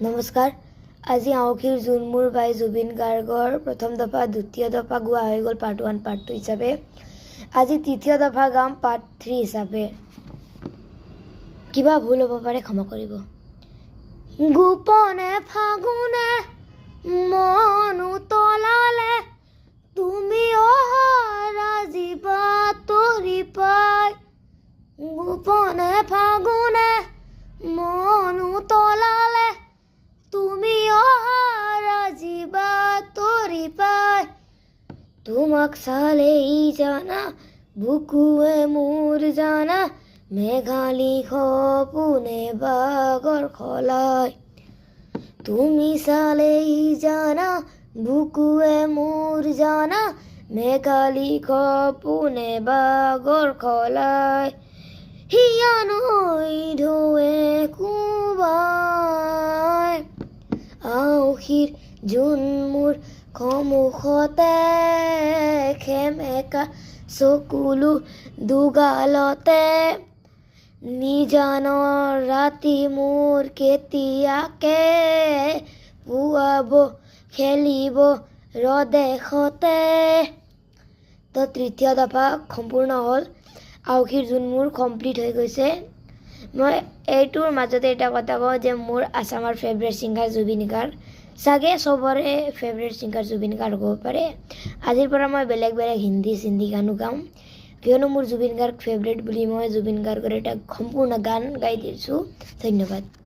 নমস্কাৰ। আজি আঁউসীৰ জোন মোৰ বাই জুবিন গাৰ্গৰ প্ৰথম দফা দ্বিতীয় দফা গোৱা হৈ গ'ল পাৰ্ট 1 পাৰ্ট 2 হিচাপে। আজি তৃতীয় দফা গাম পাৰ্ট 3 হিচাপে। কিবা ভুল হ'ব পাৰে ক্ষমা কৰিব। গোপনে ফাগুনে মন উতলালে তুমি অহা জীৱা তৰি পাই। গোপনে ফাগুনে মন উতলালে তুমি অহা জীৱা তৰি পাই। তোমাক চালেই জানা বুকুৱে মোৰ জানা মেঘালী সপোনে বাগৰ খলাই। তুমি চালেই জানা বুকুৱে মোৰ জানা মেঘালী সপোনে বাগৰ খলাই। হিয়া নৈ ঢৌৱে কোবাই আঁউসীৰ জোন মোৰ সন্মুখতে সেমেকা চকুলো দুগালতে। নিজানৰ ৰাতি মোৰ কেতিয়াকে পুৱাব খেলিব ৰদেশতে। তো তৃতীয় দফা সম্পূৰ্ণ হ'ল। আঁউসীৰ জোন মোৰ কমপ্লিট হৈ গৈছে। মই এইটোৰ মাজতে এটা কথা কওঁ যে মোৰ আছামৰ ফেভৰেট ছিংগাৰ জুবিন গাৰ্গ। চাগে চবৰে ফেভৰেট ছিংগাৰ জুবিন গাৰ্গ হ'ব পাৰে। আজিৰ পৰা মই বেলেগ বেলেগ হিন্দী চিন্দি গানো গাম, কিয়নো মোৰ জুবিন গাৰ্গ ফেভৰেট বুলি মই জুবিন গাৰ্গৰ এটা সম্পূৰ্ণ গান গাই দিছোঁ। ধন্যবাদ।